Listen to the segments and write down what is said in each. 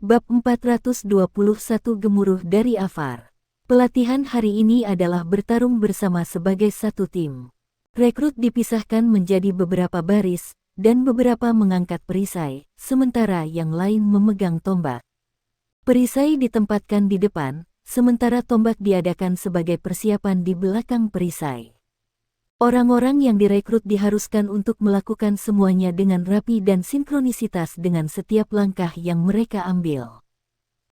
Bab 421 Gemuruh dari Afar. Pelatihan hari ini adalah bertarung bersama sebagai satu tim. Rekrut dipisahkan menjadi beberapa baris, dan beberapa mengangkat perisai, sementara yang lain memegang tombak. Perisai ditempatkan di depan, sementara tombak diadakan sebagai persiapan di belakang perisai. Orang-orang yang direkrut diharuskan untuk melakukan semuanya dengan rapi dan sinkronisitas dengan setiap langkah yang mereka ambil.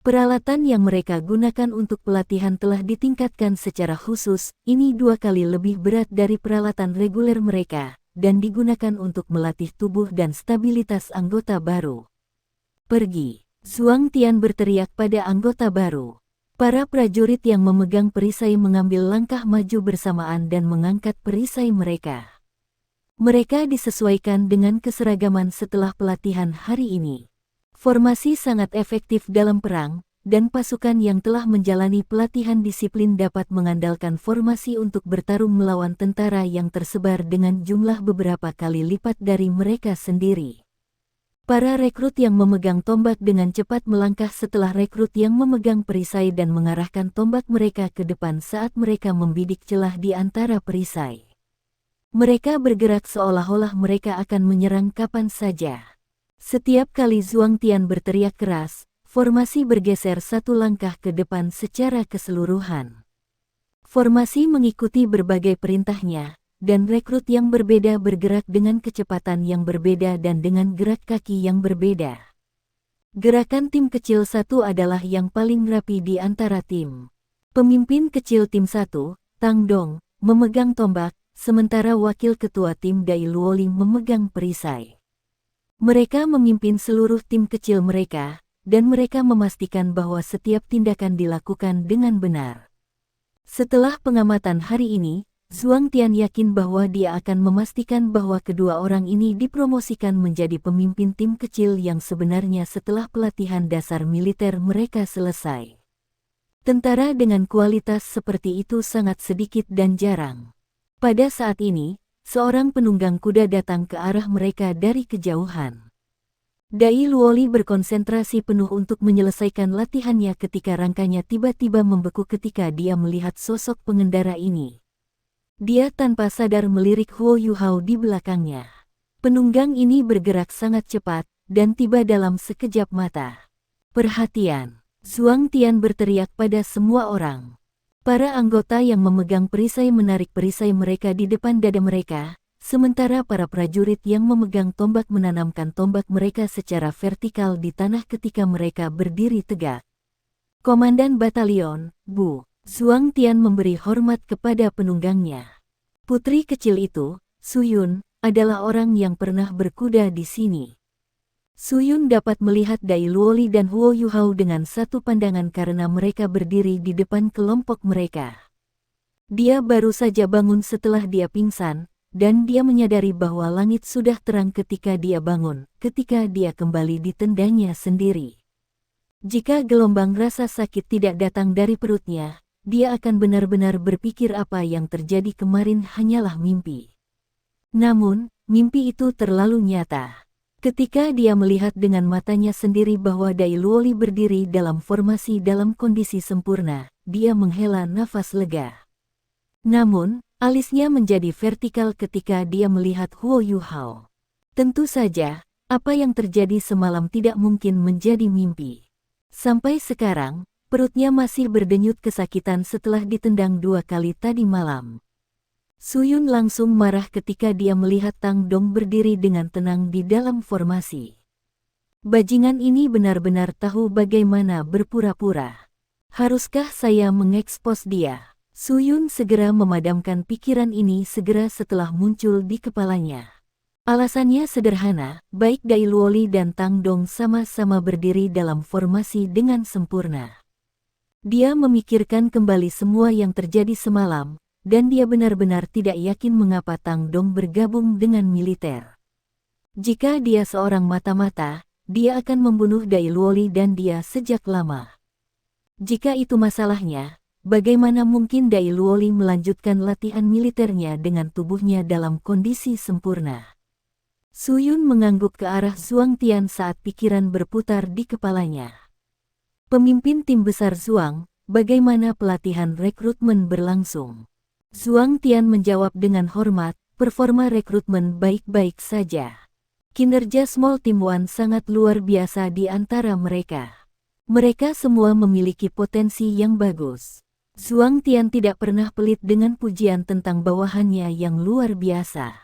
Peralatan yang mereka gunakan untuk pelatihan telah ditingkatkan secara khusus, ini 2 kali lebih berat dari peralatan reguler mereka, dan digunakan untuk melatih tubuh dan stabilitas anggota baru. Pergi! Zhuang Tian berteriak pada anggota baru. Para prajurit yang memegang perisai mengambil langkah maju bersamaan dan mengangkat perisai mereka. Mereka disesuaikan dengan keseragaman setelah pelatihan hari ini. Formasi sangat efektif dalam perang, dan pasukan yang telah menjalani pelatihan disiplin dapat mengandalkan formasi untuk bertarung melawan tentara yang tersebar dengan jumlah beberapa kali lipat dari mereka sendiri. Para rekrut yang memegang tombak dengan cepat melangkah setelah rekrut yang memegang perisai dan mengarahkan tombak mereka ke depan saat mereka membidik celah di antara perisai. Mereka bergerak seolah-olah mereka akan menyerang kapan saja. Setiap kali Zhuang Tian berteriak keras, formasi bergeser 1 langkah ke depan secara keseluruhan. Formasi mengikuti berbagai perintahnya, dan rekrut yang berbeda bergerak dengan kecepatan yang berbeda dan dengan gerak kaki yang berbeda. Gerakan tim kecil 1 adalah yang paling rapi di antara tim. Pemimpin kecil tim 1, Tang Dong, memegang tombak, sementara wakil ketua tim Dai Luoli memegang perisai. Mereka memimpin seluruh tim kecil mereka, dan mereka memastikan bahwa setiap tindakan dilakukan dengan benar. Setelah pengamatan hari ini, Zhuang Tian yakin bahwa dia akan memastikan bahwa kedua orang ini dipromosikan menjadi pemimpin tim kecil yang sebenarnya setelah pelatihan dasar militer mereka selesai. Tentara dengan kualitas seperti itu sangat sedikit dan jarang. Pada saat ini, seorang penunggang kuda datang ke arah mereka dari kejauhan. Dai Luoli berkonsentrasi penuh untuk menyelesaikan latihannya ketika rangkanya tiba-tiba membeku ketika dia melihat sosok pengendara ini. Dia tanpa sadar melirik Huo Yuhao di belakangnya. Penunggang ini bergerak sangat cepat, dan tiba dalam sekejap mata. Perhatian! Zhuang Tian berteriak pada semua orang. Para anggota yang memegang perisai menarik perisai mereka di depan dada mereka, sementara para prajurit yang memegang tombak menanamkan tombak mereka secara vertikal di tanah ketika mereka berdiri tegak. Komandan Batalion, Bu. Zhuang Tian memberi hormat kepada penunggangnya. Putri kecil itu, Su Yun, adalah orang yang pernah berkuda di sini. Su Yun dapat melihat Dai Luoli dan Huo Yuhao dengan satu pandangan karena mereka berdiri di depan kelompok mereka. Dia baru saja bangun setelah dia pingsan, dan dia menyadari bahwa langit sudah terang ketika dia bangun, ketika dia kembali ditendangnya sendiri. Jika gelombang rasa sakit tidak datang dari perutnya, dia akan benar-benar berpikir apa yang terjadi kemarin hanyalah mimpi. Namun, mimpi itu terlalu nyata. Ketika dia melihat dengan matanya sendiri bahwa Dai Luoli berdiri dalam formasi dalam kondisi sempurna, dia menghela nafas lega. Namun, alisnya menjadi vertikal ketika dia melihat Huo Yuhao. Tentu saja, apa yang terjadi semalam tidak mungkin menjadi mimpi. Sampai sekarang, perutnya masih berdenyut kesakitan setelah ditendang 2 kali tadi malam. Su Yun langsung marah ketika dia melihat Tang Dong berdiri dengan tenang di dalam formasi. Bajingan ini benar-benar tahu bagaimana berpura-pura. Haruskah saya mengekspos dia? Su Yun segera memadamkan pikiran ini segera setelah muncul di kepalanya. Alasannya sederhana, baik Dai Luoli dan Tang Dong sama-sama berdiri dalam formasi dengan sempurna. Dia memikirkan kembali semua yang terjadi semalam, dan dia benar-benar tidak yakin mengapa Tang Dong bergabung dengan militer. Jika dia seorang mata-mata, dia akan membunuh Dai Luoli dan dia sejak lama. Jika itu masalahnya, bagaimana mungkin Dai Luoli melanjutkan latihan militernya dengan tubuhnya dalam kondisi sempurna? Su Yun mengangguk ke arah Zhuang Tian saat pikiran berputar di kepalanya. Pemimpin tim besar Zhuang, bagaimana pelatihan rekrutmen berlangsung? Zhuang Tian menjawab dengan hormat, performa rekrutmen baik-baik saja. Kinerja Small Team One sangat luar biasa di antara mereka. Mereka semua memiliki potensi yang bagus. Zhuang Tian tidak pernah pelit dengan pujian tentang bawahannya yang luar biasa.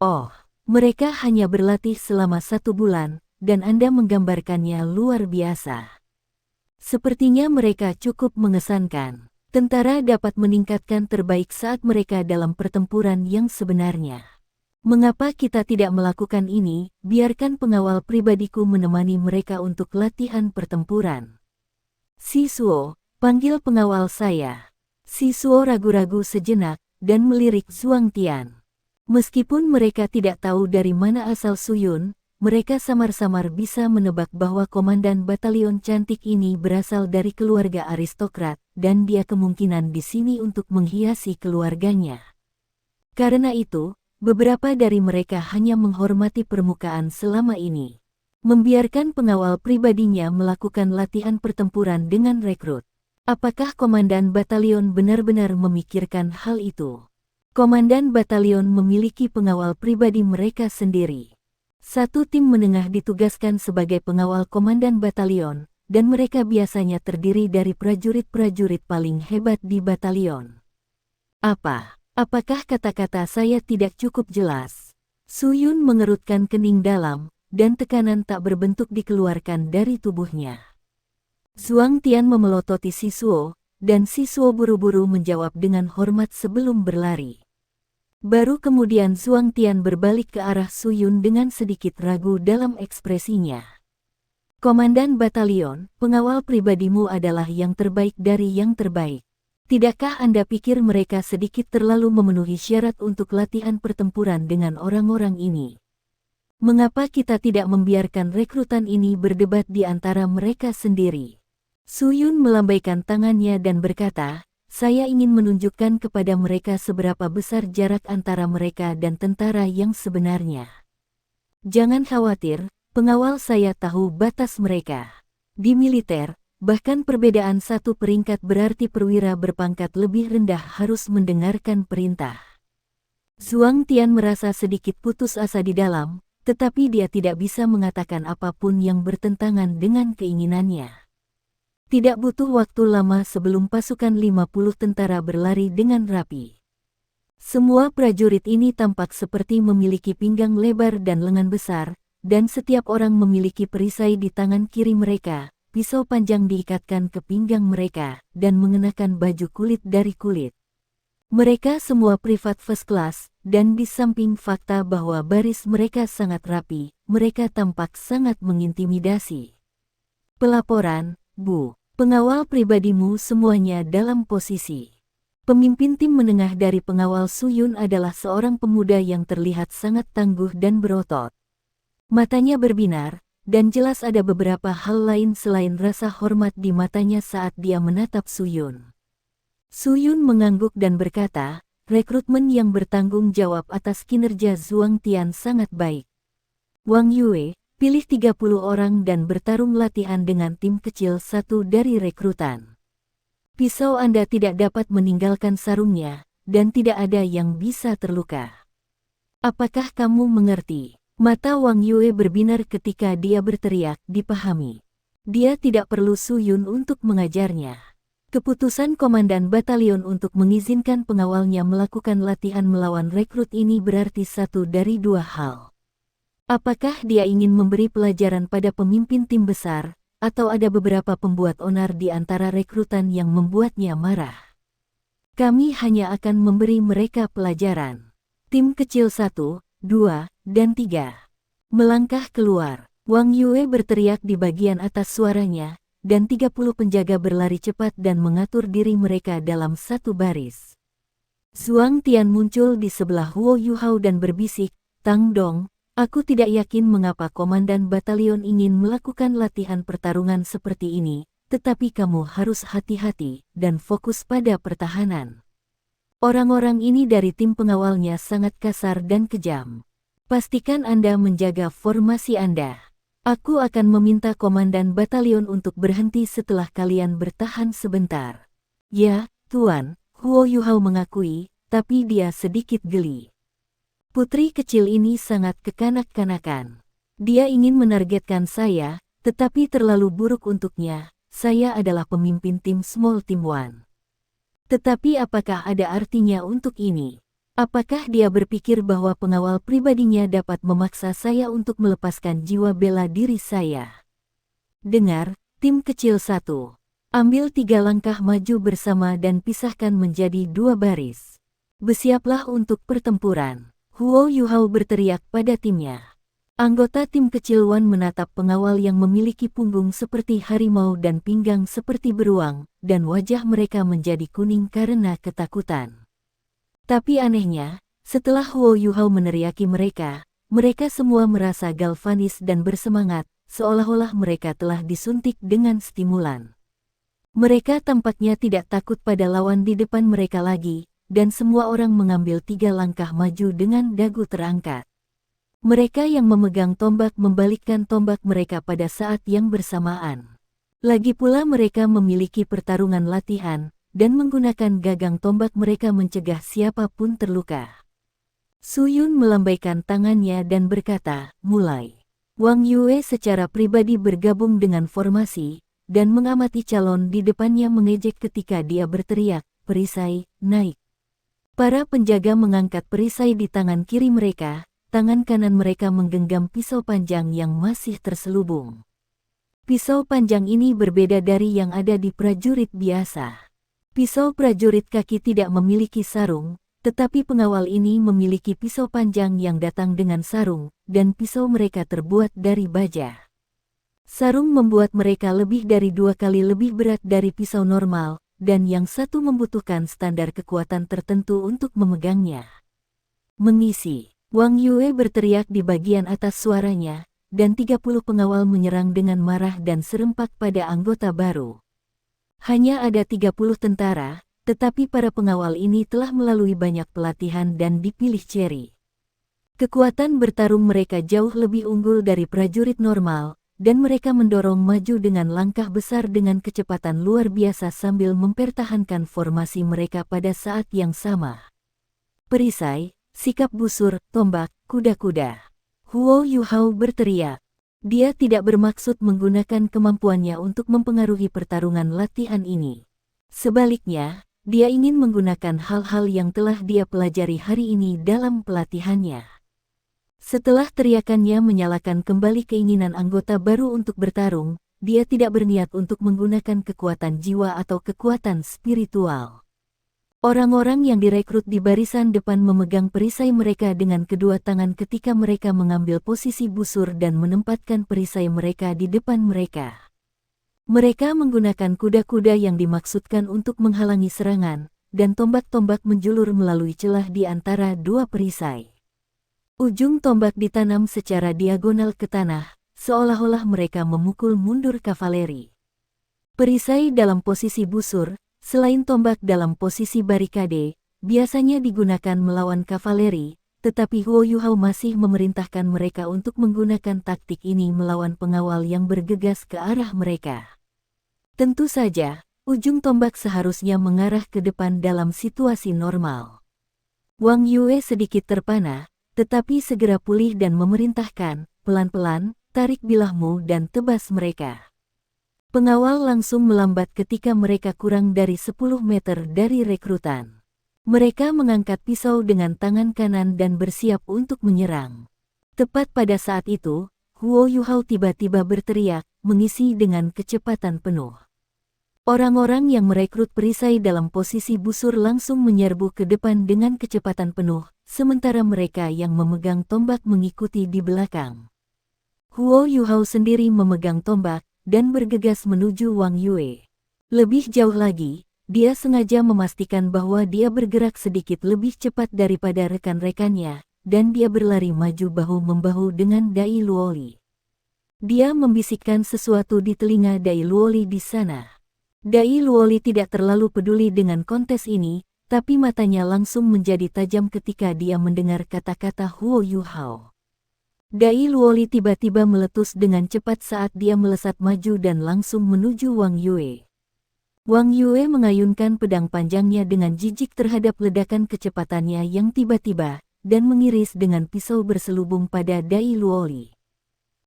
Oh, mereka hanya berlatih selama 1 bulan, dan Anda menggambarkannya luar biasa. Sepertinya mereka cukup mengesankan. Tentara dapat meningkatkan terbaik saat mereka dalam pertempuran yang sebenarnya. Mengapa kita tidak melakukan ini? Biarkan pengawal pribadiku menemani mereka untuk latihan pertempuran. Sisuo, panggil pengawal saya. Sisuo ragu-ragu sejenak, dan melirik Zhuang Tian. Meskipun mereka tidak tahu dari mana asal Suyun, mereka samar-samar bisa menebak bahwa komandan batalion cantik ini berasal dari keluarga aristokrat, dan dia kemungkinan di sini untuk menghiasi keluarganya. Karena itu, beberapa dari mereka hanya menghormati permukaan selama ini. Membiarkan pengawal pribadinya melakukan latihan pertempuran dengan rekrut. Apakah komandan batalion benar-benar memikirkan hal itu? Komandan batalion memiliki pengawal pribadi mereka sendiri. Satu tim menengah ditugaskan sebagai pengawal komandan batalion, dan mereka biasanya terdiri dari prajurit-prajurit paling hebat di batalion. Apakah kata-kata saya tidak cukup jelas? Suyun mengerutkan kening dalam, dan tekanan tak berbentuk dikeluarkan dari tubuhnya. Zhuang Tian memelototi Sisuo, dan Sisuo buru-buru menjawab dengan hormat sebelum berlari. Baru kemudian Zhuang Tian berbalik ke arah Suyun dengan sedikit ragu dalam ekspresinya. Komandan batalion, pengawal pribadimu adalah yang terbaik dari yang terbaik. Tidakkah Anda pikir mereka sedikit terlalu memenuhi syarat untuk latihan pertempuran dengan orang-orang ini? Mengapa kita tidak membiarkan rekrutan ini berdebat di antara mereka sendiri? Suyun melambaikan tangannya dan berkata, saya ingin menunjukkan kepada mereka seberapa besar jarak antara mereka dan tentara yang sebenarnya. Jangan khawatir, pengawal saya tahu batas mereka. Di militer, bahkan perbedaan 1 peringkat berarti perwira berpangkat lebih rendah harus mendengarkan perintah. Zhuang Tian merasa sedikit putus asa di dalam, tetapi dia tidak bisa mengatakan apapun yang bertentangan dengan keinginannya. Tidak butuh waktu lama sebelum pasukan 50 tentara berlari dengan rapi. Semua prajurit ini tampak seperti memiliki pinggang lebar dan lengan besar, dan setiap orang memiliki perisai di tangan kiri mereka. Pisau panjang diikatkan ke pinggang mereka, dan mengenakan baju kulit dari kulit. Mereka semua privat first class, dan di samping fakta bahwa baris mereka sangat rapi, mereka tampak sangat mengintimidasi. Pelaporan, Bu. Pengawal pribadimu semuanya dalam posisi. Pemimpin tim menengah dari pengawal Suyun adalah seorang pemuda yang terlihat sangat tangguh dan berotot. Matanya berbinar, dan jelas ada beberapa hal lain selain rasa hormat di matanya saat dia menatap Suyun. Suyun mengangguk dan berkata, rekrutmen yang bertanggung jawab atas kinerja Zhuang Tian sangat baik. Wang Yue, pilih 30 orang dan bertarung latihan dengan tim kecil 1 dari rekrutan. Pisau Anda tidak dapat meninggalkan sarungnya, dan tidak ada yang bisa terluka. Apakah kamu mengerti? Mata Wang Yue berbinar ketika dia berteriak, dipahami. Dia tidak perlu Suyun untuk mengajarnya. Keputusan komandan batalion untuk mengizinkan pengawalnya melakukan latihan melawan rekrut ini berarti 1 dari 2 hal. Apakah dia ingin memberi pelajaran pada pemimpin tim besar, atau ada beberapa pembuat onar di antara rekrutan yang membuatnya marah? Kami hanya akan memberi mereka pelajaran. Tim kecil 1, 2, dan 3. Melangkah keluar. Wang Yue berteriak di bagian atas suaranya, dan 30 penjaga berlari cepat dan mengatur diri mereka dalam 1 baris. Zhuang Tian muncul di sebelah Huo Yuhao dan berbisik, Tang Dong, aku tidak yakin mengapa komandan batalion ingin melakukan latihan pertarungan seperti ini, tetapi kamu harus hati-hati dan fokus pada pertahanan. Orang-orang ini dari tim pengawalnya sangat kasar dan kejam. Pastikan Anda menjaga formasi Anda. Aku akan meminta komandan batalion untuk berhenti setelah kalian bertahan sebentar. Ya, Tuan, Huo Yuhao mengakui, tapi dia sedikit geli. Putri kecil ini sangat kekanak-kanakan. Dia ingin menargetkan saya, tetapi terlalu buruk untuknya. Saya adalah pemimpin tim Small Team One. Tetapi apakah ada artinya untuk ini? Apakah dia berpikir bahwa pengawal pribadinya dapat memaksa saya untuk melepaskan jiwa bela diri saya? Dengar, tim kecil satu. Ambil 3 langkah maju bersama dan pisahkan menjadi 2 baris. Bersiaplah untuk pertempuran. Huo Yuhao berteriak pada timnya. Anggota tim kecil Wan menatap pengawal yang memiliki punggung seperti harimau dan pinggang seperti beruang, dan wajah mereka menjadi kuning karena ketakutan. Tapi anehnya, setelah Huo Yuhao meneriaki mereka, mereka semua merasa galvanis dan bersemangat, seolah-olah mereka telah disuntik dengan stimulan. Mereka tampaknya tidak takut pada lawan di depan mereka lagi, dan semua orang mengambil 3 langkah maju dengan dagu terangkat. Mereka yang memegang tombak membalikkan tombak mereka pada saat yang bersamaan. Lagi pula mereka memiliki pertarungan latihan, dan menggunakan gagang tombak mereka mencegah siapapun terluka. Su Yun melambaikan tangannya dan berkata, mulai. Wang Yue secara pribadi bergabung dengan formasi, dan mengamati calon di depannya mengejek ketika dia berteriak, perisai, naik. Para penjaga mengangkat perisai di tangan kiri mereka. Tangan kanan mereka menggenggam pisau panjang yang masih terselubung. Pisau panjang ini berbeda dari yang ada di prajurit biasa. Pisau prajurit kaki tidak memiliki sarung, tetapi pengawal ini memiliki pisau panjang yang datang dengan sarung, dan pisau mereka terbuat dari baja. Sarung membuat mereka lebih dari 2 kali lebih berat dari pisau normal, dan yang satu membutuhkan standar kekuatan tertentu untuk memegangnya. Mengisi. Wang Yue berteriak di bagian atas suaranya, dan 30 pengawal menyerang dengan marah dan serempak pada anggota baru. Hanya ada 30 tentara, tetapi para pengawal ini telah melalui banyak pelatihan dan dipilih Cherry. Kekuatan bertarung mereka jauh lebih unggul dari prajurit normal, dan mereka mendorong maju dengan langkah besar dengan kecepatan luar biasa sambil mempertahankan formasi mereka pada saat yang sama. Perisai, sikap busur, tombak, kuda-kuda. Huo Yuhao berteriak. Dia tidak bermaksud menggunakan kemampuannya untuk mempengaruhi pertarungan latihan ini. Sebaliknya, dia ingin menggunakan hal-hal yang telah dia pelajari hari ini dalam pelatihannya. Setelah teriakannya menyalakan kembali keinginan anggota baru untuk bertarung, dia tidak berniat untuk menggunakan kekuatan jiwa atau kekuatan spiritual. Orang-orang yang direkrut di barisan depan memegang perisai mereka dengan kedua tangan ketika mereka mengambil posisi busur dan menempatkan perisai mereka di depan mereka. Mereka menggunakan kuda-kuda yang dimaksudkan untuk menghalangi serangan, dan tombak-tombak menjulur melalui celah di antara 2 perisai. Ujung tombak ditanam secara diagonal ke tanah, seolah-olah mereka memukul mundur kavaleri. Perisai dalam posisi busur, selain tombak dalam posisi barikade, biasanya digunakan melawan kavaleri, tetapi Huo Yuhao masih memerintahkan mereka untuk menggunakan taktik ini melawan pengawal yang bergegas ke arah mereka. Tentu saja, ujung tombak seharusnya mengarah ke depan dalam situasi normal. Wang Yue sedikit terpana, tetapi segera pulih dan memerintahkan, pelan-pelan, tarik bilahmu dan tebas mereka. Pengawal langsung melambat ketika mereka kurang dari 10 meter dari rekrutan. Mereka mengangkat pisau dengan tangan kanan dan bersiap untuk menyerang. Tepat pada saat itu, Huo Yuhao tiba-tiba berteriak, mengisi dengan kecepatan penuh. Orang-orang yang merekrut perisai dalam posisi busur langsung menyerbu ke depan dengan kecepatan penuh, sementara mereka yang memegang tombak mengikuti di belakang. Huo Yuhao sendiri memegang tombak, dan bergegas menuju Wang Yue. Lebih jauh lagi, dia sengaja memastikan bahwa dia bergerak sedikit lebih cepat daripada rekan-rekannya, dan dia berlari maju bahu-membahu dengan Dai Luoli. Dia membisikkan sesuatu di telinga Dai Luoli di sana. Dai Luoli tidak terlalu peduli dengan kontes ini, tapi matanya langsung menjadi tajam ketika dia mendengar kata-kata Huo Yuhao. Dai Luoli tiba-tiba meletus dengan cepat saat dia melesat maju dan langsung menuju Wang Yue. Wang Yue mengayunkan pedang panjangnya dengan jijik terhadap ledakan kecepatannya yang tiba-tiba, dan mengiris dengan pisau berselubung pada Dai Luoli.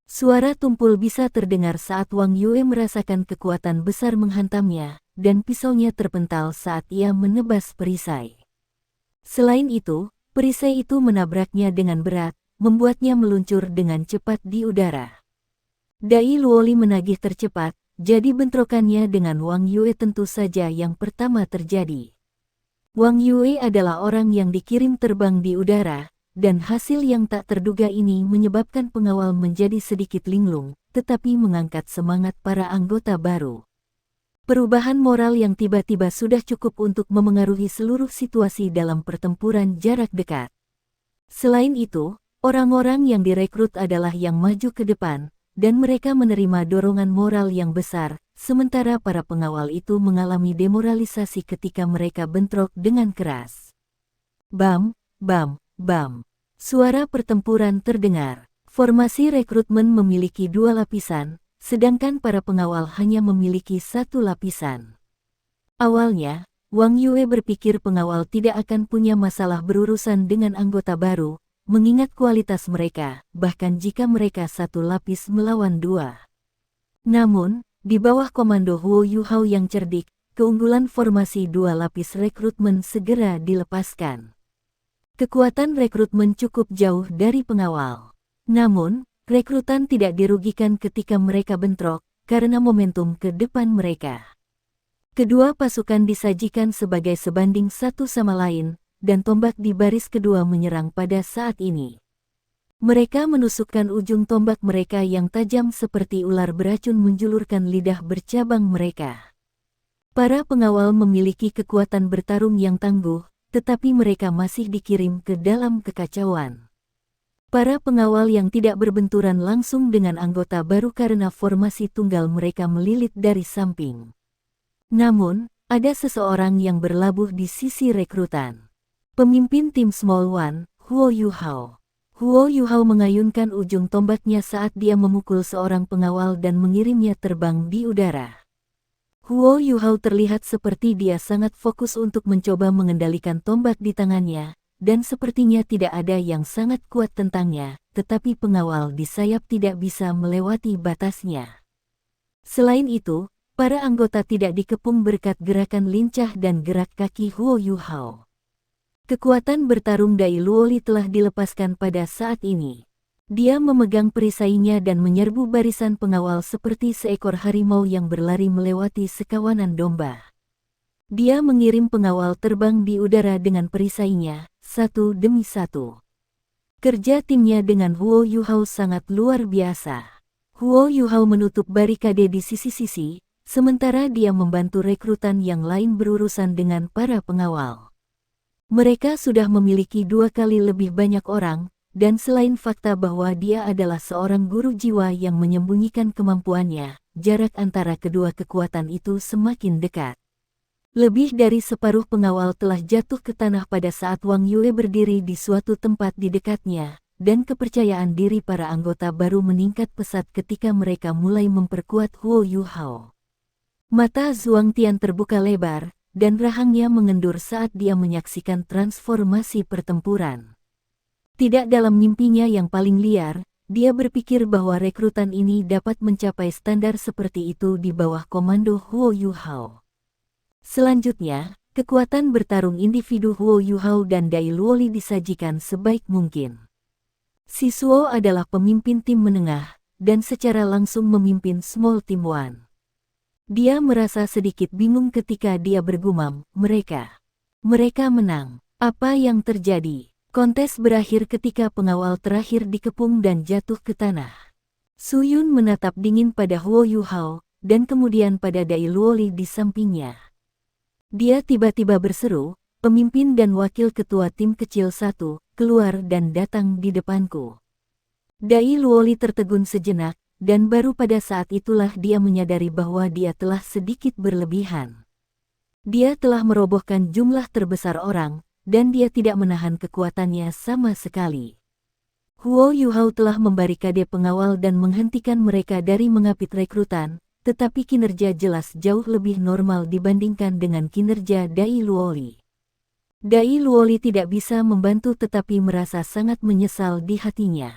Suara tumpul bisa terdengar saat Wang Yue merasakan kekuatan besar menghantamnya, dan pisaunya terpental saat ia menebas perisai. Selain itu, perisai itu menabraknya dengan berat, membuatnya meluncur dengan cepat di udara. Dai Luoli menagih tercepat, jadi bentrokannya dengan Wang Yue tentu saja yang pertama terjadi. Wang Yue adalah orang yang dikirim terbang di udara, dan hasil yang tak terduga ini menyebabkan pengawal menjadi sedikit linglung, tetapi mengangkat semangat para anggota baru. Perubahan moral yang tiba-tiba sudah cukup untuk memengaruhi seluruh situasi dalam pertempuran jarak dekat. Selain itu, orang-orang yang direkrut adalah yang maju ke depan, dan mereka menerima dorongan moral yang besar, sementara para pengawal itu mengalami demoralisasi ketika mereka bentrok dengan keras. Bam, bam, bam. Suara pertempuran terdengar. Formasi rekrutmen memiliki 2 lapisan, sedangkan para pengawal hanya memiliki 1 lapisan. Awalnya, Wang Yue berpikir pengawal tidak akan punya masalah berurusan dengan anggota baru, mengingat kualitas mereka, bahkan jika mereka 1 lapis melawan 2. Namun, di bawah komando Huo Yuhao yang cerdik, keunggulan formasi 2 lapis rekrutmen segera dilepaskan. Kekuatan rekrutmen cukup jauh dari pengawal. Namun, rekrutan tidak dirugikan ketika mereka bentrok, karena momentum ke depan mereka. Kedua pasukan disajikan sebagai sebanding satu sama lain, dan tombak di baris kedua menyerang pada saat ini. Mereka menusukkan ujung tombak mereka yang tajam seperti ular beracun menjulurkan lidah bercabang mereka. Para pengawal memiliki kekuatan bertarung yang tangguh, tetapi mereka masih dikirim ke dalam kekacauan. Para pengawal yang tidak berbenturan langsung dengan anggota baru karena formasi tunggal mereka melilit dari samping. Namun, ada seseorang yang berlabuh di sisi rekrutan. Pemimpin tim Small One, Huo Yuhao. Huo Yuhao mengayunkan ujung tombaknya saat dia memukul seorang pengawal dan mengirimnya terbang di udara. Huo Yuhao terlihat seperti dia sangat fokus untuk mencoba mengendalikan tombak di tangannya, dan sepertinya tidak ada yang sangat kuat tentangnya, tetapi pengawal di sayap tidak bisa melewati batasnya. Selain itu, para anggota tidak dikepung berkat gerakan lincah dan gerak kaki Huo Yuhao. Kekuatan bertarung Dai Luoli telah dilepaskan pada saat ini. Dia memegang perisainya dan menyerbu barisan pengawal seperti seekor harimau yang berlari melewati sekawanan domba. Dia mengirim pengawal terbang di udara dengan perisainya, satu demi satu. Kerja timnya dengan Huo Yuhao sangat luar biasa. Huo Yuhao menutup barikade di sisi-sisi, sementara dia membantu rekrutan yang lain berurusan dengan para pengawal. Mereka sudah memiliki 2 kali lebih banyak orang, dan selain fakta bahwa dia adalah seorang guru jiwa yang menyembunyikan kemampuannya, jarak antara kedua kekuatan itu semakin dekat. Lebih dari separuh pengawal telah jatuh ke tanah pada saat Wang Yue berdiri di suatu tempat di dekatnya, dan kepercayaan diri para anggota baru meningkat pesat ketika mereka mulai memperkuat Huo Yuhao. Mata Zhuang Tian terbuka lebar, dan rahangnya mengendur saat dia menyaksikan transformasi pertempuran. Tidak dalam mimpinya yang paling liar, dia berpikir bahwa rekrutan ini dapat mencapai standar seperti itu di bawah komando Huo Yuhao. Selanjutnya, kekuatan bertarung individu Huo Yuhao dan Dai Luoli disajikan sebaik mungkin. Sisuo adalah pemimpin tim menengah, dan secara langsung memimpin Small Team One. Dia merasa sedikit bingung ketika dia bergumam, mereka menang. Apa yang terjadi? Kontes berakhir ketika pengawal terakhir dikepung dan jatuh ke tanah. Su Yun menatap dingin pada Huo Yuhao, dan kemudian pada Dai Luoli di sampingnya. Dia tiba-tiba berseru, pemimpin dan wakil ketua tim kecil 1, keluar dan datang di depanku. Dai Luoli tertegun sejenak, dan baru pada saat itulah dia menyadari bahwa dia telah sedikit berlebihan. Dia telah merobohkan jumlah terbesar orang, dan dia tidak menahan kekuatannya sama sekali. Huo Yuhao telah membarikade pengawal dan menghentikan mereka dari mengapit rekrutan, tetapi kinerja jelas jauh lebih normal dibandingkan dengan kinerja Dai Luoli. Dai Luoli tidak bisa membantu tetapi merasa sangat menyesal di hatinya.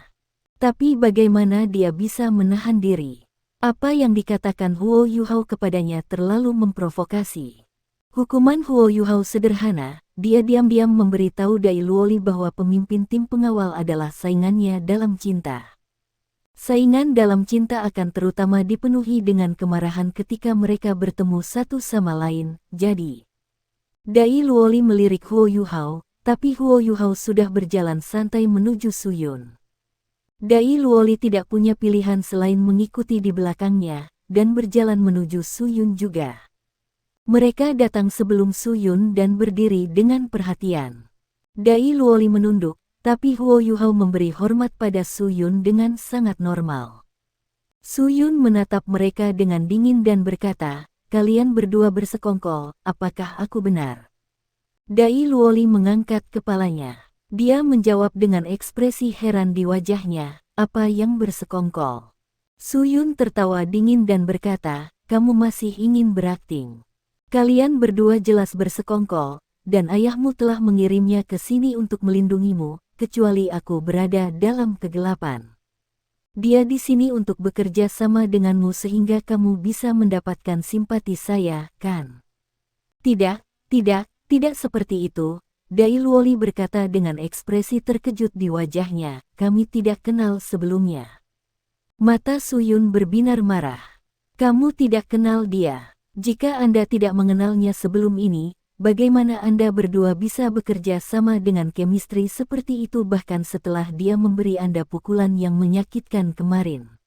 Tapi bagaimana dia bisa menahan diri? Apa yang dikatakan Huo Yuhao kepadanya terlalu memprovokasi. Hukuman Huo Yuhao sederhana, dia diam-diam memberitahu Dai Luoli bahwa pemimpin tim pengawal adalah saingannya dalam cinta. Saingan dalam cinta akan terutama dipenuhi dengan kemarahan ketika mereka bertemu satu sama lain, jadi Dai Luoli melirik Huo Yuhao, tapi Huo Yuhao sudah berjalan santai menuju Suyun. Dai Luoli tidak punya pilihan selain mengikuti di belakangnya, dan berjalan menuju Suyun juga. Mereka datang sebelum Suyun dan berdiri dengan perhatian. Dai Luoli menunduk, tapi Huo Yuhao memberi hormat pada Suyun dengan sangat normal. Suyun menatap mereka dengan dingin dan berkata, "Kalian berdua bersekongkol, apakah aku benar?" Dai Luoli mengangkat kepalanya. Dia menjawab dengan ekspresi heran di wajahnya, "Apa yang bersekongkol?" Suyun tertawa dingin dan berkata, "Kamu masih ingin berakting. Kalian berdua jelas bersekongkol, dan ayahmu telah mengirimnya ke sini untuk melindungimu, kecuali aku berada dalam kegelapan. Dia di sini untuk bekerja sama denganmu sehingga kamu bisa mendapatkan simpati saya, kan?" "Tidak, tidak seperti itu," Dai Luoli berkata dengan ekspresi terkejut di wajahnya, "Kami tidak kenal sebelumnya." Mata Suyun berbinar marah. "Kamu tidak kenal dia? Jika Anda tidak mengenalnya sebelum ini, bagaimana Anda berdua bisa bekerja sama dengan chemistry seperti itu bahkan setelah dia memberi Anda pukulan yang menyakitkan kemarin?"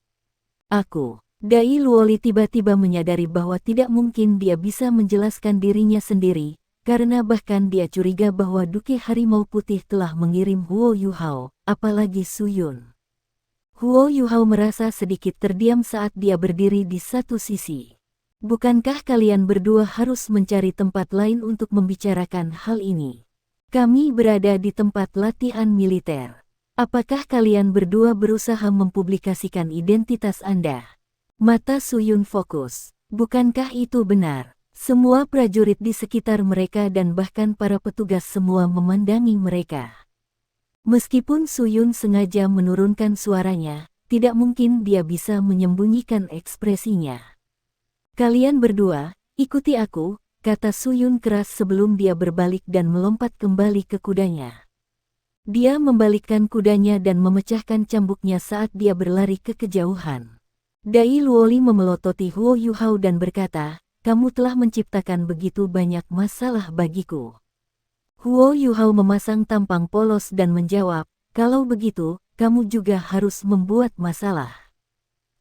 Dai Luoli tiba-tiba menyadari bahwa tidak mungkin dia bisa menjelaskan dirinya sendiri, karena bahkan dia curiga bahwa Duke Harimau Putih telah mengirim Huo Yuhao, apalagi Suyun. Huo Yuhao merasa sedikit terdiam saat dia berdiri di satu sisi. "Bukankah kalian berdua harus mencari tempat lain untuk membicarakan hal ini? Kami berada di tempat latihan militer. Apakah kalian berdua berusaha mempublikasikan identitas Anda?" Mata Suyun fokus. Bukankah itu benar? Semua prajurit di sekitar mereka dan bahkan para petugas semua memandangi mereka. Meskipun Suyun sengaja menurunkan suaranya, tidak mungkin dia bisa menyembunyikan ekspresinya. "Kalian berdua, ikuti aku," kata Suyun keras sebelum dia berbalik dan melompat kembali ke kudanya. Dia membalikkan kudanya dan memecahkan cambuknya saat dia berlari ke kejauhan. Dai Luoli memelototi Huo Yuhao dan berkata, "Kamu telah menciptakan begitu banyak masalah bagiku." Huo Yuhao memasang tampang polos dan menjawab, "Kalau begitu, kamu juga harus membuat masalah.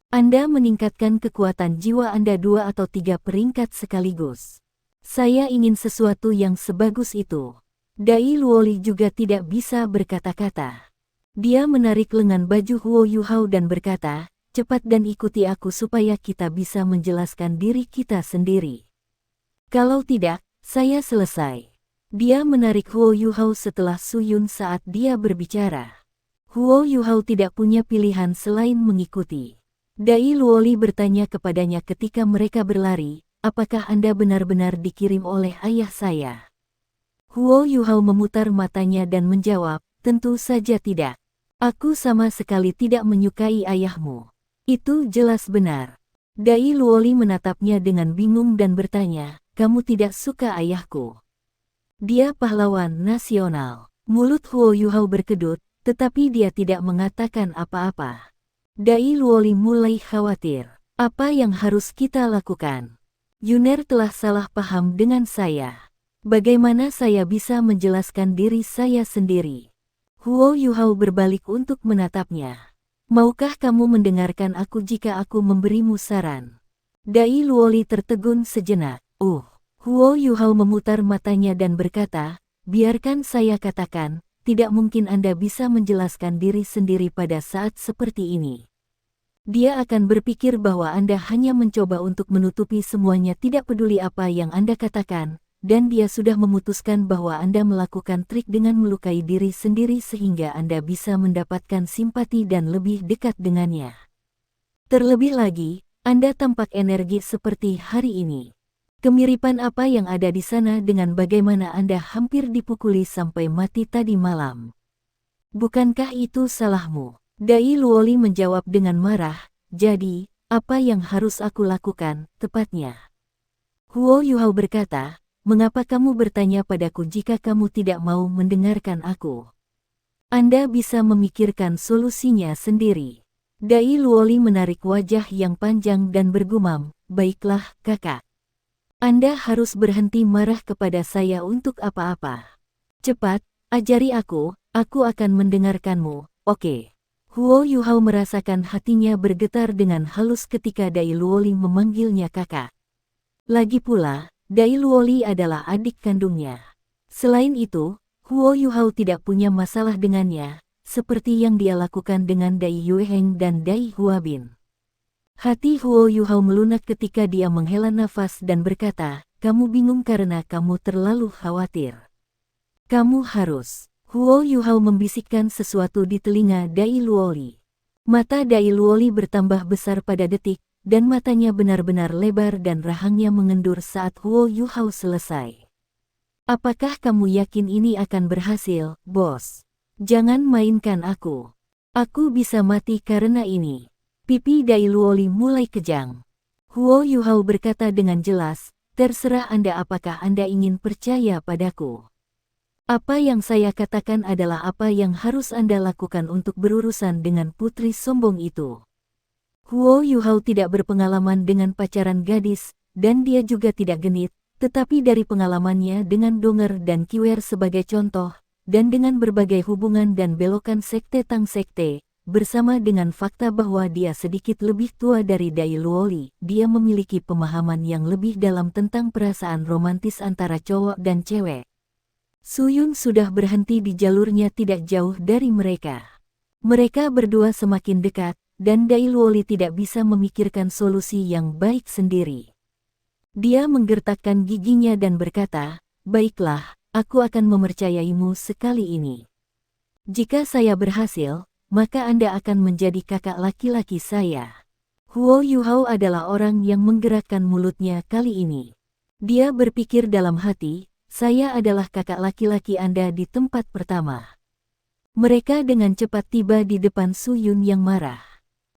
Anda meningkatkan kekuatan jiwa Anda 2 atau 3 peringkat sekaligus. Saya ingin sesuatu yang sebagus itu." Dai Luoli juga tidak bisa berkata-kata. Dia menarik lengan baju Huo Yuhao dan berkata, "Cepat dan ikuti aku supaya kita bisa menjelaskan diri kita sendiri. Kalau tidak, saya selesai." Dia menarik Huo Yuhao setelah Suyun saat dia berbicara. Huo Yuhao tidak punya pilihan selain mengikuti. Dai Luoli bertanya kepadanya ketika mereka berlari, "Apakah Anda benar-benar dikirim oleh ayah saya?" Huo Yuhao memutar matanya dan menjawab, "Tentu saja tidak. Aku sama sekali tidak menyukai ayahmu." "Itu jelas benar." Dai Luoli menatapnya dengan bingung dan bertanya, "Kamu tidak suka ayahku? Dia pahlawan nasional." Mulut Huo Yuhao berkedut, tetapi dia tidak mengatakan apa-apa. Dai Luoli mulai khawatir. "Apa yang harus kita lakukan? Yuner telah salah paham dengan saya. Bagaimana saya bisa menjelaskan diri saya sendiri?" Huo Yuhao berbalik untuk menatapnya. "Maukah kamu mendengarkan aku jika aku memberimu saran?" Dai Luoli tertegun sejenak. Huo Yuhao memutar matanya dan berkata, "Biarkan saya katakan, tidak mungkin Anda bisa menjelaskan diri sendiri pada saat seperti ini. Dia akan berpikir bahwa Anda hanya mencoba untuk menutupi semuanya, tidak peduli apa yang Anda katakan, dan dia sudah memutuskan bahwa Anda melakukan trik dengan melukai diri sendiri sehingga Anda bisa mendapatkan simpati dan lebih dekat dengannya. Terlebih lagi, Anda tampak energi seperti hari ini. Kemiripan apa yang ada di sana dengan bagaimana Anda hampir dipukuli sampai mati tadi malam? Bukankah itu salahmu? Dai Luoli menjawab dengan marah, jadi, apa yang harus aku lakukan, tepatnya? Huo Yuhao berkata, mengapa kamu bertanya padaku jika kamu tidak mau mendengarkan aku? Anda bisa memikirkan solusinya sendiri. Dai Luoli menarik wajah yang panjang dan bergumam, baiklah, kakak. Anda harus berhenti marah kepada saya untuk apa-apa. Cepat, ajari aku akan mendengarkanmu, oke? Huo Yuhao merasakan hatinya bergetar dengan halus ketika Dai Luoli memanggilnya kakak. Lagi pula, Dai Luoli adalah adik kandungnya. Selain itu, Huo Yuhao tidak punya masalah dengannya, seperti yang dia lakukan dengan Dai Yueheng dan Dai Huabin. Hati Huo Yuhao melunak ketika dia menghela nafas dan berkata, kamu bingung karena kamu terlalu khawatir. Kamu harus. Huo Yuhao membisikkan sesuatu di telinga Dai Luoli. Mata Dai Luoli bertambah besar pada detik, dan matanya benar-benar lebar dan rahangnya mengendur saat Huo Yuhao selesai. Apakah kamu yakin ini akan berhasil, bos? Jangan mainkan aku. Aku bisa mati karena ini. Pipi Dai Luoli mulai kejang. Huo Yuhao berkata dengan jelas, terserah Anda apakah Anda ingin percaya padaku. Apa yang saya katakan adalah apa yang harus Anda lakukan untuk berurusan dengan putri sombong itu. Huo Yuhao tidak berpengalaman dengan pacaran gadis, dan dia juga tidak genit, tetapi dari pengalamannya dengan Donger dan Kiwer sebagai contoh, dan dengan berbagai hubungan dan belokan sekte Tang Sekte, bersama dengan fakta bahwa dia sedikit lebih tua dari Dai Luoli, dia memiliki pemahaman yang lebih dalam tentang perasaan romantis antara cowok dan cewek. Suyun sudah berhenti di jalurnya tidak jauh dari mereka. Mereka berdua semakin dekat, dan Dai Luoli tidak bisa memikirkan solusi yang baik sendiri. Dia menggertakkan giginya dan berkata, baiklah, aku akan mempercayaimu sekali ini. Jika saya berhasil, maka Anda akan menjadi kakak laki-laki saya. Huo Yuhao adalah orang yang menggerakkan mulutnya kali ini. Dia berpikir dalam hati, saya adalah kakak laki-laki Anda di tempat pertama. Mereka dengan cepat tiba di depan Suyun yang marah.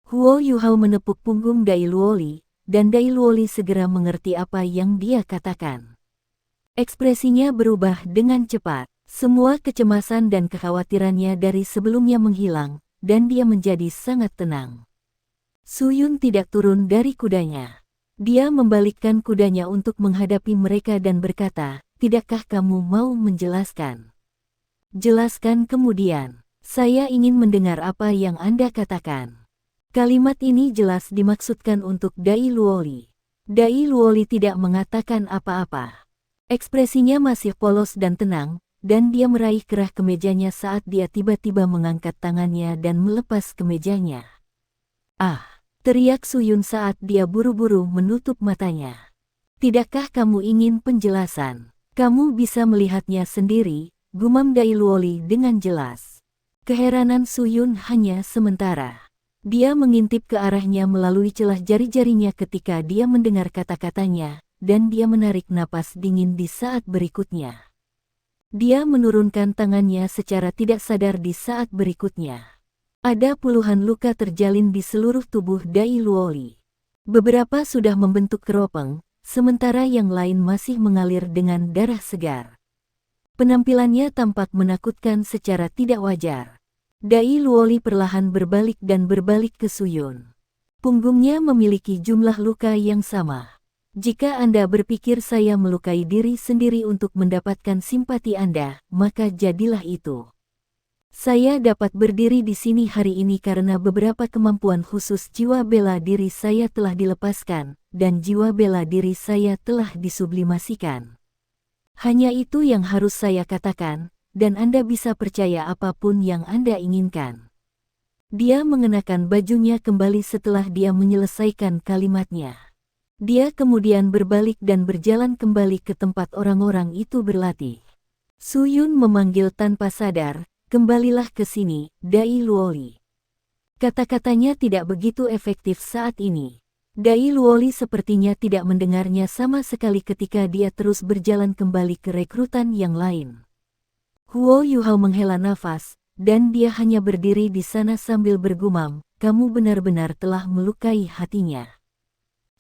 Huo Yuhao menepuk punggung Dai Luoli, dan Dai Luoli segera mengerti apa yang dia katakan. Ekspresinya berubah dengan cepat. Semua kecemasan dan kekhawatirannya dari sebelumnya menghilang, dan dia menjadi sangat tenang. Suyun tidak turun dari kudanya. Dia membalikkan kudanya untuk menghadapi mereka dan berkata, tidakkah kamu mau menjelaskan? Jelaskan kemudian. Saya ingin mendengar apa yang Anda katakan. Kalimat ini jelas dimaksudkan untuk Dai Luoli. Dai Luoli tidak mengatakan apa-apa. Ekspresinya masih polos dan tenang, dan dia meraih kerah kemejanya saat dia tiba-tiba mengangkat tangannya dan melepas kemejanya. Ah! Teriak Suyun saat dia buru-buru menutup matanya. Tidakkah kamu ingin penjelasan? Kamu bisa melihatnya sendiri, gumam Dai Luoli dengan jelas. Keheranan Suyun hanya sementara. Dia mengintip ke arahnya melalui celah jari-jarinya ketika dia mendengar kata-katanya, dan dia menarik napas dingin di saat berikutnya. Dia menurunkan tangannya secara tidak sadar di saat berikutnya. Ada puluhan luka terjalin di seluruh tubuh Dai Luoli. Beberapa sudah membentuk keropeng, sementara yang lain masih mengalir dengan darah segar. Penampilannya tampak menakutkan secara tidak wajar. Dai Luoli perlahan berbalik dan berbalik ke Suyun. Punggungnya memiliki jumlah luka yang sama. Jika Anda berpikir saya melukai diri sendiri untuk mendapatkan simpati Anda, maka jadilah itu. Saya dapat berdiri di sini hari ini karena beberapa kemampuan khusus jiwa bela diri saya telah dilepaskan, dan jiwa bela diri saya telah disublimasikan. Hanya itu yang harus saya katakan, dan Anda bisa percaya apapun yang Anda inginkan. Dia mengenakan bajunya kembali setelah dia menyelesaikan kalimatnya. Dia kemudian berbalik dan berjalan kembali ke tempat orang-orang itu berlatih. Su Yun memanggil tanpa sadar, "Kembalilah ke sini, Dai Luoli." Kata-katanya tidak begitu efektif saat ini. Dai Luoli sepertinya tidak mendengarnya sama sekali ketika dia terus berjalan kembali ke rekrutan yang lain. Huo Yuhao menghela nafas, dan dia hanya berdiri di sana sambil bergumam, "Kamu benar-benar telah melukai hatinya."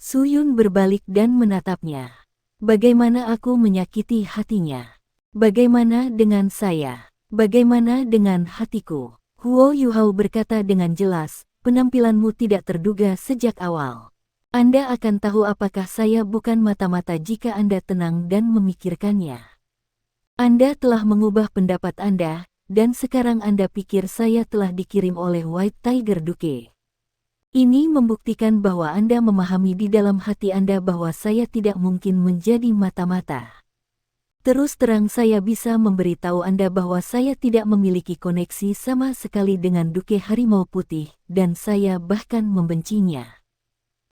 Su Yun berbalik dan menatapnya. "Bagaimana aku menyakiti hatinya? Bagaimana dengan saya? Bagaimana dengan hatiku?" Huo Yuhao berkata dengan jelas, "Penampilanmu tidak terduga sejak awal. Anda akan tahu apakah saya bukan mata-mata jika Anda tenang dan memikirkannya. Anda telah mengubah pendapat Anda, dan sekarang Anda pikir saya telah dikirim oleh White Tiger Duke. Ini membuktikan bahwa Anda memahami di dalam hati Anda bahwa saya tidak mungkin menjadi mata-mata. Terus terang saya bisa memberitahu Anda bahwa saya tidak memiliki koneksi sama sekali dengan Duke Harimau Putih, dan saya bahkan membencinya.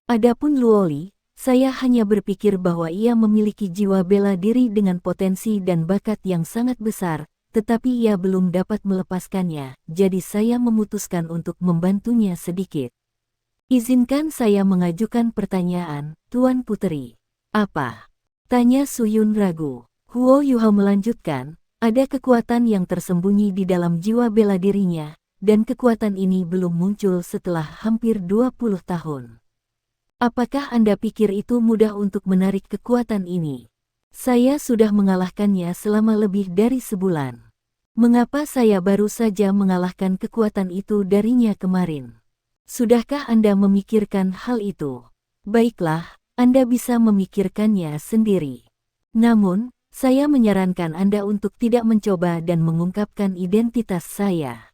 Adapun Luoli, saya hanya berpikir bahwa ia memiliki jiwa bela diri dengan potensi dan bakat yang sangat besar, tetapi ia belum dapat melepaskannya, jadi saya memutuskan untuk membantunya sedikit. Izinkan saya mengajukan pertanyaan, Tuan Puteri." "Apa?" tanya Su Yun ragu. Huo Yuhao melanjutkan, "Ada kekuatan yang tersembunyi di dalam jiwa bela dirinya, dan kekuatan ini belum muncul setelah hampir 20 tahun. Apakah Anda pikir itu mudah untuk menarik kekuatan ini? Saya sudah mengalahkannya selama lebih dari sebulan. Mengapa saya baru saja mengalahkan kekuatan itu darinya kemarin? Sudahkah Anda memikirkan hal itu? Baiklah, Anda bisa memikirkannya sendiri. Namun, saya menyarankan Anda untuk tidak mencoba dan mengungkapkan identitas saya.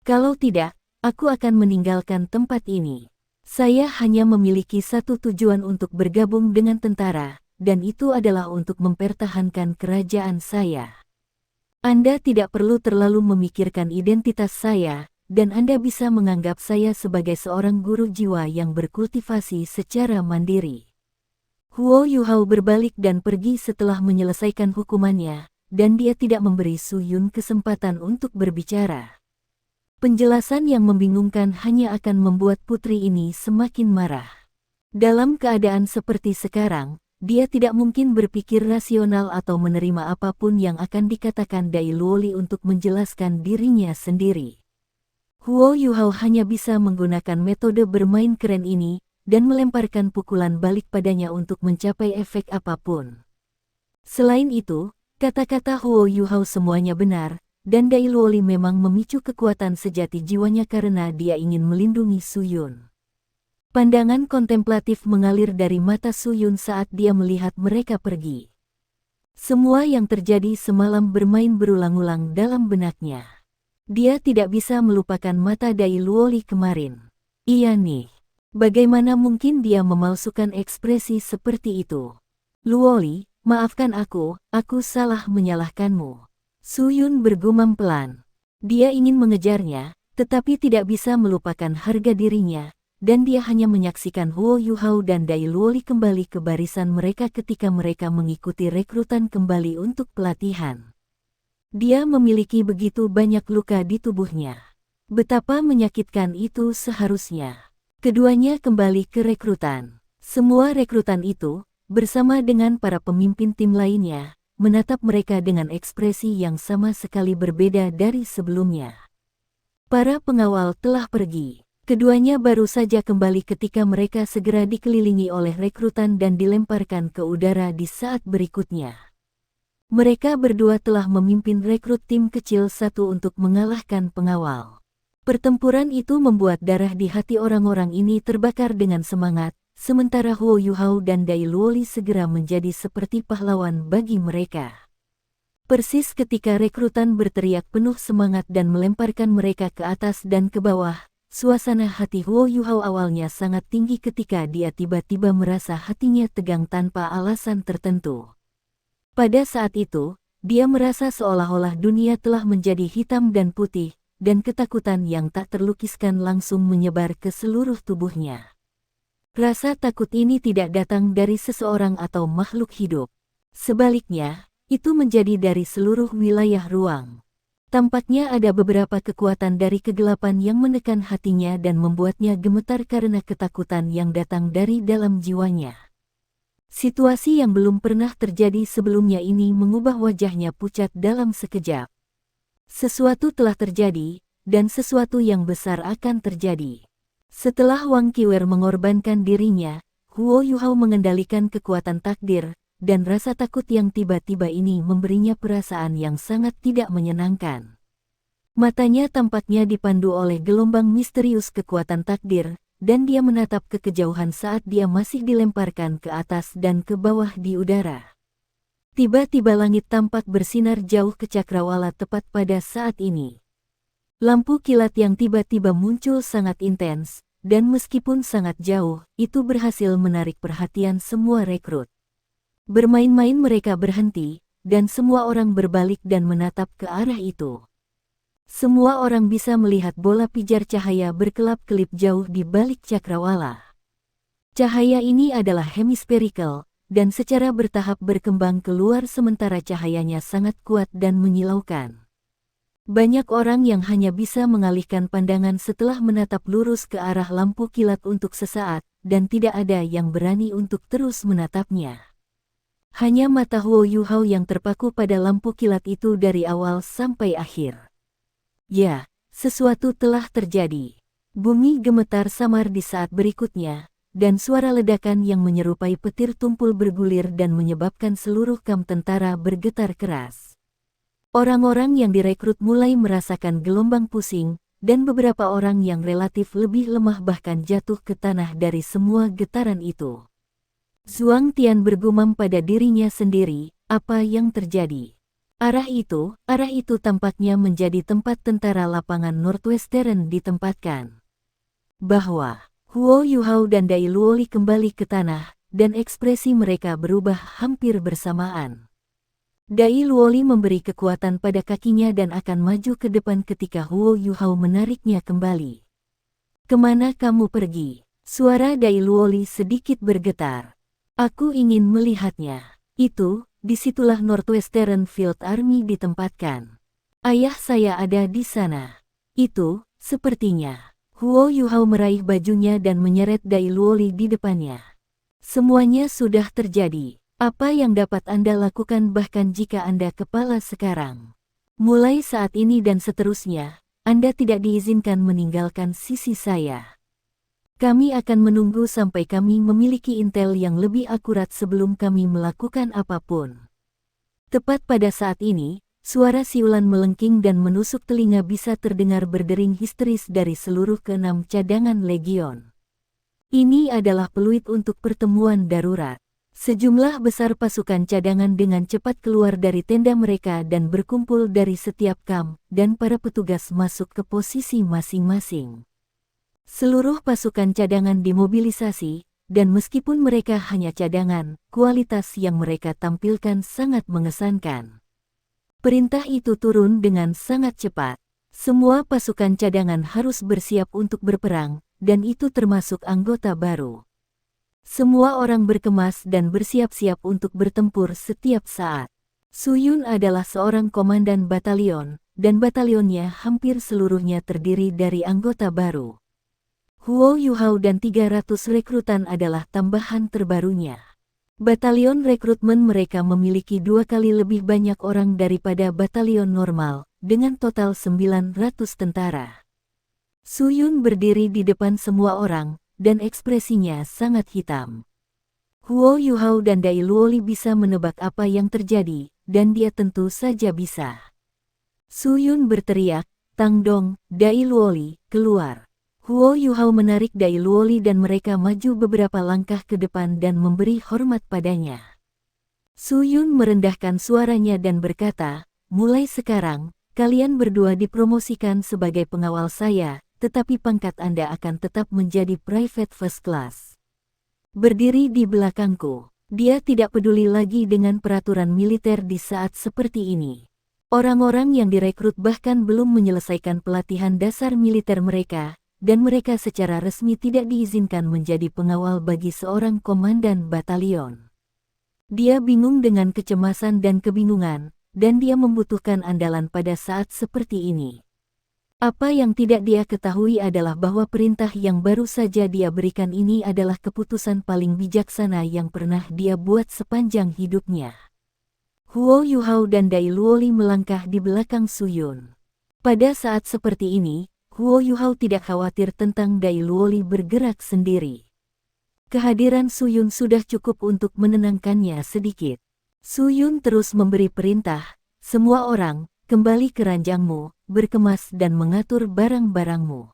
Kalau tidak, aku akan meninggalkan tempat ini. Saya hanya memiliki satu tujuan untuk bergabung dengan tentara, dan itu adalah untuk mempertahankan kerajaan saya. Anda tidak perlu terlalu memikirkan identitas saya, dan Anda bisa menganggap saya sebagai seorang guru jiwa yang berkultivasi secara mandiri." Huo Yuhao berbalik dan pergi setelah menyelesaikan hukumannya, dan dia tidak memberi Su Yun kesempatan untuk berbicara. Penjelasan yang membingungkan hanya akan membuat putri ini semakin marah. Dalam keadaan seperti sekarang, dia tidak mungkin berpikir rasional atau menerima apapun yang akan dikatakan Dai Luoli untuk menjelaskan dirinya sendiri. Huo Yuhao hanya bisa menggunakan metode bermain keren ini, dan melemparkan pukulan balik padanya untuk mencapai efek apapun. Selain itu, kata-kata Huo Yuhao semuanya benar, dan Dai Luoli memang memicu kekuatan sejati jiwanya karena dia ingin melindungi Su Yun. Pandangan kontemplatif mengalir dari mata Su Yun saat dia melihat mereka pergi. Semua yang terjadi semalam bermain berulang-ulang dalam benaknya. Dia tidak bisa melupakan mata Dai Luoli kemarin. Iya nih, bagaimana mungkin dia memalsukan ekspresi seperti itu? "Luoli, maafkan aku salah menyalahkanmu." Su Yun bergumam pelan. Dia ingin mengejarnya, tetapi tidak bisa melupakan harga dirinya, dan dia hanya menyaksikan Huo Yuhao dan Dai Luoli kembali ke barisan mereka ketika mereka mengikuti rekrutan kembali untuk pelatihan. Dia memiliki begitu banyak luka di tubuhnya. Betapa menyakitkan itu seharusnya. Keduanya kembali ke rekrutan. Semua rekrutan itu, bersama dengan para pemimpin tim lainnya, menatap mereka dengan ekspresi yang sama sekali berbeda dari sebelumnya. Para pengawal telah pergi. Keduanya baru saja kembali ketika mereka segera dikelilingi oleh rekrutan dan dilemparkan ke udara di saat berikutnya. Mereka berdua telah memimpin rekrut tim kecil satu untuk mengalahkan pengawal. Pertempuran itu membuat darah di hati orang-orang ini terbakar dengan semangat, sementara Huo Yuhao dan Dai Luoli segera menjadi seperti pahlawan bagi mereka. Persis ketika rekrutan berteriak penuh semangat dan melemparkan mereka ke atas dan ke bawah, suasana hati Huo Yuhao awalnya sangat tinggi ketika dia tiba-tiba merasa hatinya tegang tanpa alasan tertentu. Pada saat itu, dia merasa seolah-olah dunia telah menjadi hitam dan putih, dan ketakutan yang tak terlukiskan langsung menyebar ke seluruh tubuhnya. Rasa takut ini tidak datang dari seseorang atau makhluk hidup. Sebaliknya, itu menjadi dari seluruh wilayah ruang. Tampaknya ada beberapa kekuatan dari kegelapan yang menekan hatinya dan membuatnya gemetar karena ketakutan yang datang dari dalam jiwanya. Situasi yang belum pernah terjadi sebelumnya ini mengubah wajahnya pucat dalam sekejap. Sesuatu telah terjadi, dan sesuatu yang besar akan terjadi. Setelah Wang Qiwer mengorbankan dirinya, Huo Yuhao mengendalikan kekuatan takdir, dan rasa takut yang tiba-tiba ini memberinya perasaan yang sangat tidak menyenangkan. Matanya tampaknya dipandu oleh gelombang misterius kekuatan takdir, dan dia menatap ke kejauhan saat dia masih dilemparkan ke atas dan ke bawah di udara. Tiba-tiba langit tampak bersinar jauh ke cakrawala tepat pada saat ini. Lampu kilat yang tiba-tiba muncul sangat intens, dan meskipun sangat jauh, itu berhasil menarik perhatian semua rekrut. Bermain-main mereka berhenti, dan semua orang berbalik dan menatap ke arah itu. Semua orang bisa melihat bola pijar cahaya berkelap-kelip jauh di balik cakrawala. Cahaya ini adalah hemispherical, dan secara bertahap berkembang keluar sementara cahayanya sangat kuat dan menyilaukan. Banyak orang yang hanya bisa mengalihkan pandangan setelah menatap lurus ke arah lampu kilat untuk sesaat, dan tidak ada yang berani untuk terus menatapnya. Hanya mata Huo Yuhao yang terpaku pada lampu kilat itu dari awal sampai akhir. Ya, sesuatu telah terjadi. Bumi gemetar samar di saat berikutnya, dan suara ledakan yang menyerupai petir tumpul bergulir dan menyebabkan seluruh kamp tentara bergetar keras. Orang-orang yang direkrut mulai merasakan gelombang pusing, dan beberapa orang yang relatif lebih lemah bahkan jatuh ke tanah dari semua getaran itu. Zhuang Tian bergumam pada dirinya sendiri, apa yang terjadi? Arah itu tampaknya menjadi tempat tentara lapangan Northwestern ditempatkan. Bahwa Huo Yuhao dan Dai Luoli kembali ke tanah, dan ekspresi mereka berubah hampir bersamaan. Dai Luoli memberi kekuatan pada kakinya dan akan maju ke depan ketika Huo Yuhao menariknya kembali. "Kemana kamu pergi?" Suara Dai Luoli sedikit bergetar. "Aku ingin melihatnya." Disitulah Northwestern Field Army ditempatkan. "Ayah saya ada di sana." Sepertinya. Huo Yuhao meraih bajunya dan menyeret Dai Luoli di depannya. "Semuanya sudah terjadi. Apa yang dapat Anda lakukan bahkan jika Anda kepala sekarang? Mulai saat ini dan seterusnya, Anda tidak diizinkan meninggalkan sisi saya. Kami akan menunggu sampai kami memiliki intel yang lebih akurat sebelum kami melakukan apapun." Tepat pada saat ini, suara siulan melengking dan menusuk telinga bisa terdengar berdering histeris dari seluruh keenam cadangan legion. Ini adalah peluit untuk pertemuan darurat. Sejumlah besar pasukan cadangan dengan cepat keluar dari tenda mereka dan berkumpul dari setiap kamp, dan para petugas masuk ke posisi masing-masing. Seluruh pasukan cadangan dimobilisasi, dan meskipun mereka hanya cadangan, kualitas yang mereka tampilkan sangat mengesankan. Perintah itu turun dengan sangat cepat. Semua pasukan cadangan harus bersiap untuk berperang, dan itu termasuk anggota baru. Semua orang berkemas dan bersiap-siap untuk bertempur setiap saat. Su Yun adalah seorang komandan batalion, dan batalionnya hampir seluruhnya terdiri dari anggota baru. Huo Yuhao dan 300 rekrutan adalah tambahan terbarunya. Batalion rekrutmen mereka memiliki 2 kali lebih banyak orang daripada batalion normal, dengan total 900 tentara. Su Yun berdiri di depan semua orang, dan ekspresinya sangat hitam. Huo Yuhao dan Dai Luoli bisa menebak apa yang terjadi, dan dia tentu saja bisa. Su Yun berteriak, "Tang Dong, Dai Luoli, keluar!" Huo Yuhao menarik Dai Luoli dan mereka maju beberapa langkah ke depan dan memberi hormat padanya. Su Yun merendahkan suaranya dan berkata, "Mulai sekarang, kalian berdua dipromosikan sebagai pengawal saya, tetapi pangkat Anda akan tetap menjadi private first class." Berdiri di belakangku, dia tidak peduli lagi dengan peraturan militer di saat seperti ini. Orang-orang yang direkrut bahkan belum menyelesaikan pelatihan dasar militer mereka, dan mereka secara resmi tidak diizinkan menjadi pengawal bagi seorang komandan batalion. Dia bingung dengan kecemasan dan kebingungan, dan dia membutuhkan andalan pada saat seperti ini. Apa yang tidak dia ketahui adalah bahwa perintah yang baru saja dia berikan ini adalah keputusan paling bijaksana yang pernah dia buat sepanjang hidupnya. Huo Yuhao dan Dai Luoli melangkah di belakang Su Yun. Pada saat seperti ini, Huo Yuhao tidak khawatir tentang Dai Luoli bergerak sendiri. Kehadiran Su Yun sudah cukup untuk menenangkannya sedikit. Su Yun terus memberi perintah, "Semua orang, kembali ke ranjangmu, berkemas dan mengatur barang-barangmu.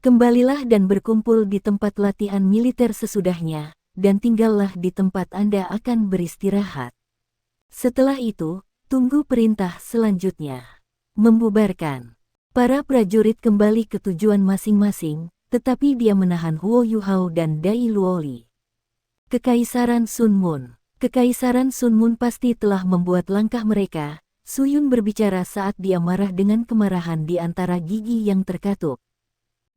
Kembalilah dan berkumpul di tempat latihan militer sesudahnya, dan tinggallah di tempat Anda akan beristirahat. Setelah itu, tunggu perintah selanjutnya." Membubarkan. Para prajurit kembali ke tujuan masing-masing, tetapi dia menahan Huo Yuhao dan Dai Luoli. Kekaisaran Sun Mun. Kekaisaran Sun Mun pasti telah membuat langkah mereka. Su Yun berbicara saat dia marah dengan kemarahan di antara gigi yang terkatup.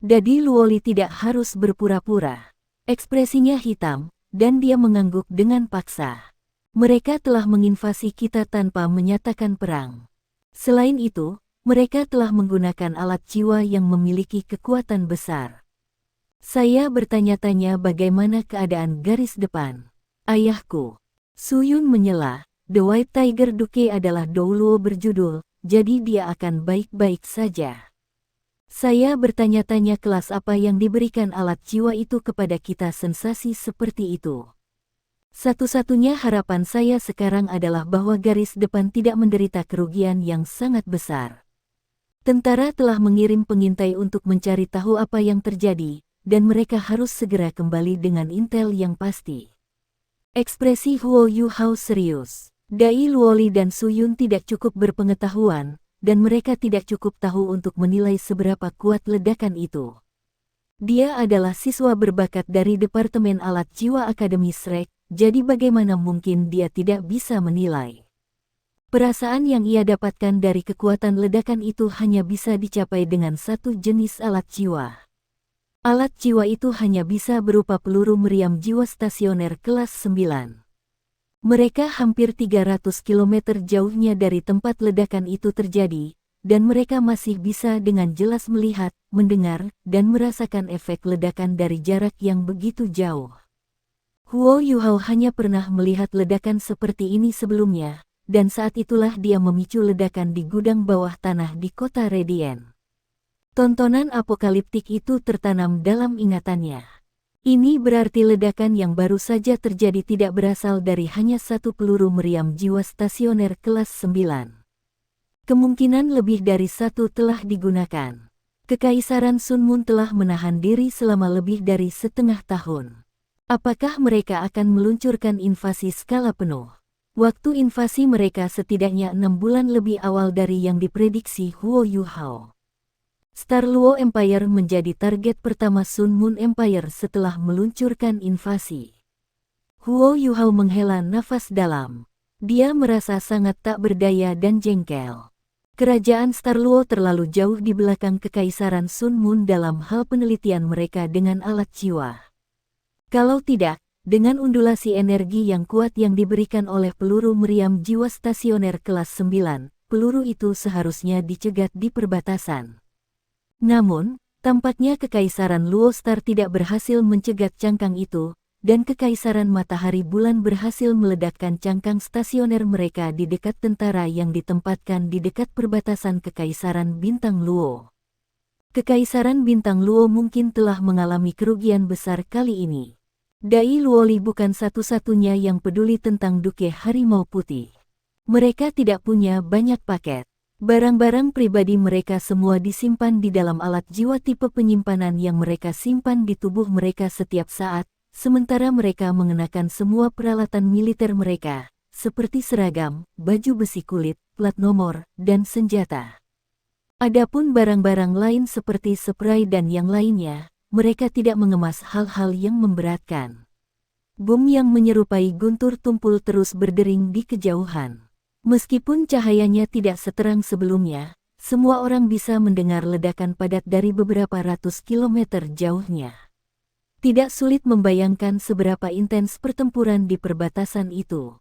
Dai Luoli tidak harus berpura-pura. Ekspresinya hitam, dan dia mengangguk dengan paksa. Mereka telah menginvasi kita tanpa menyatakan perang. Selain itu, mereka telah menggunakan alat jiwa yang memiliki kekuatan besar. Saya bertanya-tanya bagaimana keadaan garis depan. Ayahku. Su Yun menyela, The White Tiger Duke adalah Douluo berjudul, jadi dia akan baik-baik saja. Saya bertanya-tanya kelas apa yang diberikan alat jiwa itu kepada kita sensasi seperti itu. Satu-satunya harapan saya sekarang adalah bahwa garis depan tidak menderita kerugian yang sangat besar. Tentara telah mengirim pengintai untuk mencari tahu apa yang terjadi, dan mereka harus segera kembali dengan intel yang pasti. Ekspresi Huo Yuhao serius. Dai Luoli dan Su Yun tidak cukup berpengetahuan, dan mereka tidak cukup tahu untuk menilai seberapa kuat ledakan itu. Dia adalah siswa berbakat dari Departemen Alat Jiwa Akademi Shrek, jadi bagaimana mungkin dia tidak bisa menilai? Perasaan yang ia dapatkan dari kekuatan ledakan itu hanya bisa dicapai dengan satu jenis alat jiwa. Alat jiwa itu hanya bisa berupa peluru meriam jiwa stasioner kelas 9. Mereka hampir 300 km jauhnya dari tempat ledakan itu terjadi, dan mereka masih bisa dengan jelas melihat, mendengar, dan merasakan efek ledakan dari jarak yang begitu jauh. Huo Yuhao hanya pernah melihat ledakan seperti ini sebelumnya, dan saat itulah dia memicu ledakan di gudang bawah tanah di kota Redien. Tontonan apokaliptik itu tertanam dalam ingatannya. Ini berarti ledakan yang baru saja terjadi tidak berasal dari hanya satu peluru meriam jiwa stasioner kelas 9. Kemungkinan lebih dari satu telah digunakan. Kekaisaran Sun Mun telah menahan diri selama lebih dari setengah tahun. Apakah mereka akan meluncurkan invasi skala penuh? Waktu invasi mereka setidaknya 6 bulan lebih awal dari yang diprediksi Huo Yuhao. Star Luo Empire menjadi target pertama Sun Mun Empire setelah meluncurkan invasi. Huo Yuhao menghela nafas dalam. Dia merasa sangat tak berdaya dan jengkel. Kerajaan Star Luo terlalu jauh di belakang Kekaisaran Sun Mun dalam hal penelitian mereka dengan alat jiwa. Kalau tidak, dengan undulasi energi yang kuat yang diberikan oleh peluru meriam jiwa stasioner kelas 9, peluru itu seharusnya dicegat di perbatasan. Namun, tampaknya Kekaisaran Luo Star tidak berhasil mencegat cangkang itu, dan Kekaisaran Matahari Bulan berhasil meledakkan cangkang stasioner mereka di dekat tentara yang ditempatkan di dekat perbatasan Kekaisaran Bintang Luo. Kekaisaran Bintang Luo mungkin telah mengalami kerugian besar kali ini. Dai Luoli bukan satu-satunya yang peduli tentang Duke Harimau Putih. Mereka tidak punya banyak paket. Barang-barang pribadi mereka semua disimpan di dalam alat jiwa tipe penyimpanan yang mereka simpan di tubuh mereka setiap saat, sementara mereka mengenakan semua peralatan militer mereka, seperti seragam, baju besi kulit, plat nomor, dan senjata. Adapun barang-barang lain seperti spray dan yang lainnya, mereka tidak mengemas hal-hal yang memberatkan. Bom yang menyerupai guntur tumpul terus berdering di kejauhan. Meskipun cahayanya tidak seterang sebelumnya, Semua orang bisa mendengar ledakan padat dari beberapa ratus kilometer jauhnya. Tidak sulit membayangkan seberapa intens pertempuran di perbatasan itu.